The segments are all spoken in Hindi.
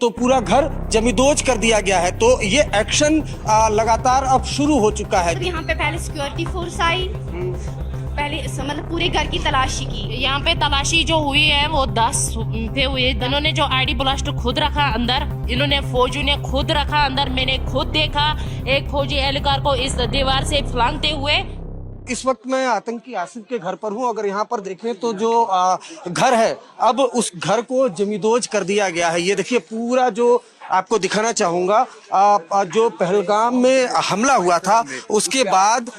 तो पूरा घर जमींदोज कर दिया गया है। तो ये एक्शन लगातार अब शुरू हो चुका है। यहाँ पे पहले सिक्योरिटी फोर्स आई, पहले मतलब पूरे घर की तलाशी की। यहाँ पे तलाशी जो हुई है वो 10 थे हुए। इन्होंने जो आईडी ब्लास्ट खुद रखा अंदर, इन्होंने फौजी ने खुद रखा अंदर। मैंने खुद देखा एक फौजी एहलकार को इस दीवार से फलांगते हुए। इस वक्त मैं आतंकी आसिफ के घर पर हूं। अगर यहाँ पर देखें तो जो घर है, अब उस घर को जमींदोज कर दिया गया है। ये देखिए पूरा जो आपको दिखाना चाहूंगा, जो पहलगाम में हमला हुआ था उसके बाद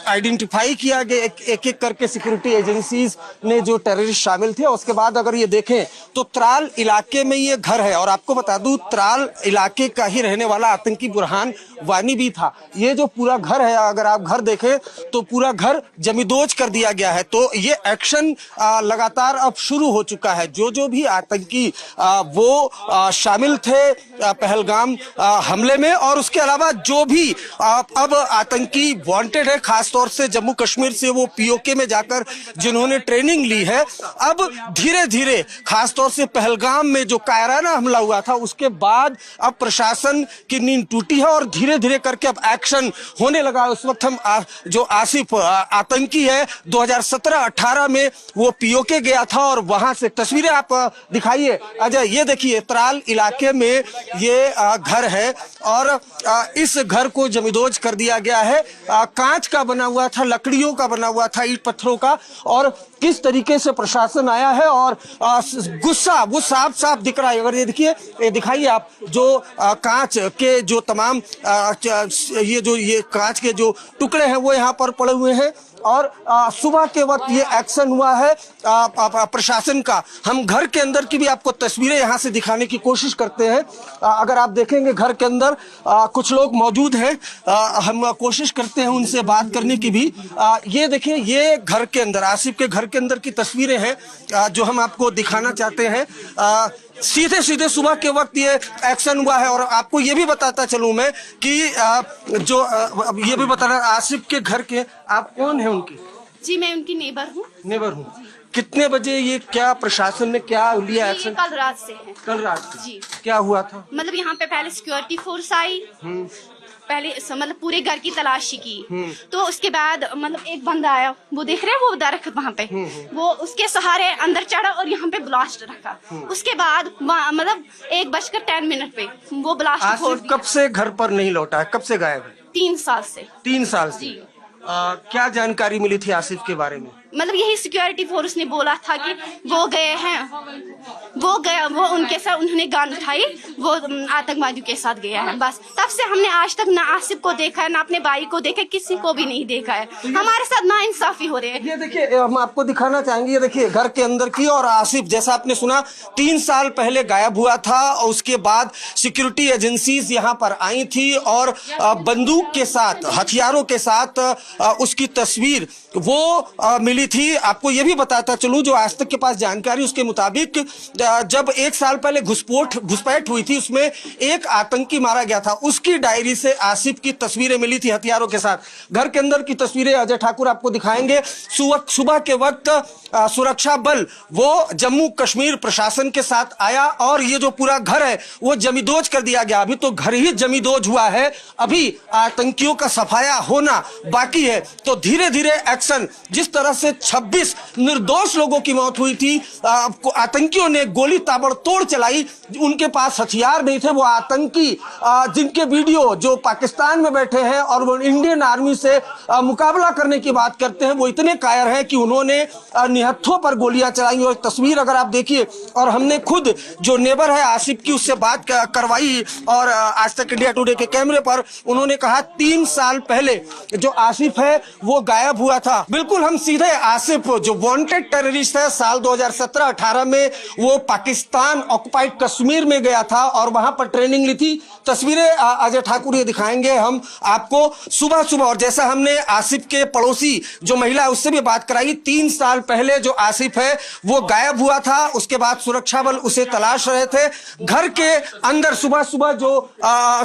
आइडेंटिफाई किया गया एक एक करके सिक्योरिटी एजेंसीज ने जो टेररिस्ट शामिल थे। उसके बाद अगर ये देखें तो त्राल इलाके में ये घर है, और आपको बता दूं त्राल इलाके का ही रहने वाला आतंकी बुरहान वानी भी था। ये जो पूरा घर है, अगर आप घर देखें तो पूरा घर जमींदोज कर दिया गया है। तो ये एक्शन लगातार अब शुरू हो चुका है। जो भी आतंकी वो शामिल थे पहलगाम हमले में, और उसके अलावा जो भी अब आतंकी वांटेड है, खासतौर से जम्मू कश्मीर से वो पीओके में जाकर जिन्होंने ट्रेनिंग ली है, अब धीरे धीरे खासतौर से पहलगाम में जो कायराना हमला हुआ था उसके बाद अब प्रशासन की नींद टूटी है और धीरे धीरे करके अब एक्शन होने लगा। उस वक्त हम जो आसिफ आतंकी है 2017-18 में वो पीओके गया था, और वहां से तस्वीरें आप दिखाइए अजय। ये देखिए त्राल इलाके में ये घर है, और इस घर को जमींदोज कर दिया गया है। कांच का बना हुआ था, लकड़ियों का बना हुआ था, ईंट पत्थरों का, और किस तरीके से प्रशासन आया है और गुस्सा वो साफ साफ दिख रहा है। अगर ये देखिए, ये दिखाइए आप, जो कांच के जो तमाम ये कांच के जो टुकड़े हैं वो यहाँ पर पड़े हुए हैं, और सुबह के वक्त ये एक्शन हुआ है प्रशासन का। हम घर के अंदर की भी आपको तस्वीरें यहाँ से दिखाने की कोशिश करते हैं। अगर आप देखेंगे घर के अंदर कुछ लोग मौजूद हैं, हम कोशिश करते हैं उनसे बात करने की भी। ये देखिए, ये घर के अंदर, आसिफ के घर के अंदर की तस्वीरें हैं जो हम आपको दिखाना चाहते हैं। सीधे सीधे सुबह के वक्त ये एक्शन हुआ है। और आपको ये भी बताता चलूं मैं कि ये भी बताना, आसिफ के घर के आप कौन है उनकी? जी मैं उनकी नेबर हूँ। नेबर हूँ। कितने बजे ये क्या प्रशासन ने क्या लिया एक्शन? कल रात से है। कल रात से जी। क्या हुआ था? मतलब यहाँ पे पहले सिक्योरिटी फोर्स आई, पहले मतलब पूरे घर की तलाशी की। तो उसके बाद मतलब एक बंदा आया, वो देख रहे हैं वो दरख्त वहाँ पे, वो उसके सहारे अंदर चढ़ा और यहाँ पे ब्लास्ट रखा। उसके बाद मतलब 1:10 पे वो ब्लास्ट फोड़ दिया। कब से घर पर नहीं लौटा है? कब से गायब है? 3 साल से। 3 साल से। क्या जानकारी मिली थी आसिफ के बारे में? मतलब यही सिक्योरिटी फोर्स ने बोला था कि वो गए हैं, वो उनके साथ, उन्होंने गन उठाई, वो आतंकवादियों के साथ गया है। बस तब से हमने आज तक ना आसिफ को देखा है, ना अपने भाई को देखा, किसी को भी नहीं देखा है। हमारे साथ ना इंसाफी हो रही है। ये देखिए, हम आपको दिखाना चाहेंगे, ये देखिए घर के अंदर की। और आसिफ, जैसा आपने सुना, 3 साल पहले गायब हुआ था, और उसके बाद सिक्योरिटी एजेंसीज यहाँ पर आई थी और बंदूक के साथ, हथियारों के साथ उसकी तस्वीर वो मिली थी। आपको ये भी बताता चलूं, जो आज तक के पास जानकारी उसके मुताबिक जब 1 साल पहले घुसपैठ हुई थी, उसमें एक आतंकी मारा गया था। उसकी डायरी से आसिफ की तस्वीरें मिली थी हथियारों के साथ। घर के अंदर की तस्वीरें अजय ठाकुर आपको दिखाएंगे। सुबह के वक्त सुरक्षा बल वो जम्मू कश्मीर प्रशासन के साथ आया, और ये जो पूरा घर है वो जमींदोज कर दिया गया। अभी तो घर ही जमींदोज हुआ है, अभी आतंकियों का सफाया होना बाकी है। तो धीरे धीरे एक्शन, जिस तरह से 26 निर्दोष लोगों की मौत हुई थी, आतंकियों ने गोली ताबड़तोड़ चलाई, उनके पास हथियार नहीं थे। वो आतंकी जिनके वीडियो जो पाकिस्तान में बैठे हैं और वो इंडियन आर्मी से मुकाबला करने की बात करते हैं, वो इतने कायर हैं कि उन्होंने निहत्थों पर गोलियां चलाई। और तस्वीर अगर आप देखिए, और हमने खुद जो नेबर है आसिफ की, उससे बात करवाई, और आज तक इंडिया टुडे के कैमरे पर उन्होंने कहा 3 साल पहले जो आसिफ है वो गायब हुआ था। बिल्कुल, हम सीधे आसिफ जो वांटेड टेररिस्ट है, साल 2017-18 में वो पाकिस्तान ऑक्युपाइड कश्मीर में गया था और वहां पर ट्रेनिंग ली थी। तस्वीरें अजय ठाकुर ये दिखाएंगे हम आपको सुबह सुबह। और जैसा हमने आसिफ के पड़ोसी जो महिला है उससे भी बात कराई, 3 साल पहले जो आसिफ है वो गायब हुआ था। उसके बाद सुरक्षा बल उसे तलाश रहे थे। घर के अंदर सुबह सुबह जो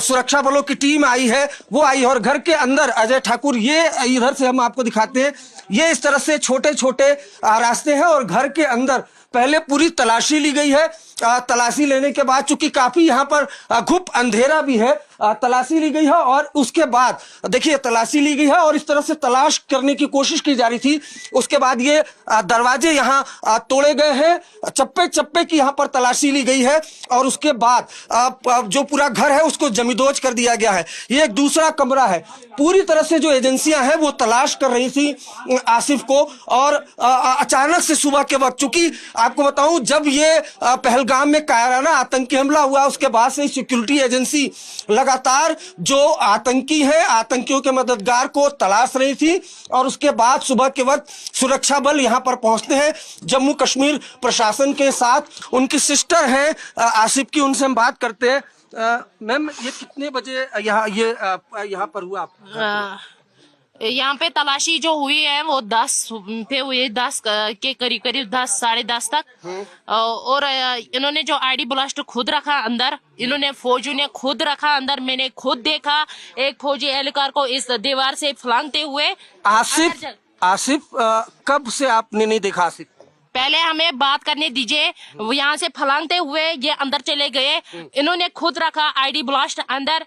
सुरक्षा बलों की टीम आई है वो आई, और घर के अंदर अजय ठाकुर, ये इधर से हम आपको दिखाते हैं, ये इस तरह से छोटे छोटे रास्ते हैं, और घर के अंदर पहले पूरी तलाशी ली गई है। तलाशी लेने के बाद, चूंकि काफी यहाँ पर घुप अंधेरा भी है, तलाशी ली गई है और उसके बाद देखिए तलाशी ली गई है और इस तरह से तलाश करने की कोशिश की जा रही थी। उसके बाद ये दरवाजे यहाँ तोड़े गए हैं, चप्पे चप्पे की यहाँ पर तलाशी ली गई है और उसके बाद जो पूरा घर है उसको जमींदोज कर दिया गया है। ये एक दूसरा कमरा है। पूरी तरह से जो एजेंसियां हैं वो तलाश कर रही थी आसिफ को और अचानक से सुबह के वक्त, चूंकि आपको बताऊं जब ये पहलगाम में कायराना आतंकी हमला हुआ उसके बाद से सिक्योरिटी एजेंसी लगातार जो आतंकी है, आतंकियों के मददगार को तलाश रही थी और उसके बाद सुबह के वक्त सुरक्षा बल यहां पर पहुंचते हैं जम्मू कश्मीर प्रशासन के साथ। उनकी सिस्टर हैं आसिफ की, उनसे हम बात करते हैं। मैम, ये कितने बजे यहाँ पर हुआ आप? यहाँ पे तलाशी जो हुई है वो 10 पे हुई, 10 के करीब करीब 10 साढ़े 10 तक। और इन्होंने जो आईडी ब्लास्ट खुद रखा अंदर, इन्होंने फौजी ने खुद रखा अंदर। मैंने खुद देखा एक फौजी एहलकार को इस दीवार से फलांगते हुए। आसिफ कब से आपने नहीं देखा आसिफ? पहले हमें बात करने दीजिए। यहाँ से फलांगते हुए ये अंदर चले गए, इन्होंने खुद रखा आईडी ब्लास्ट अंदर।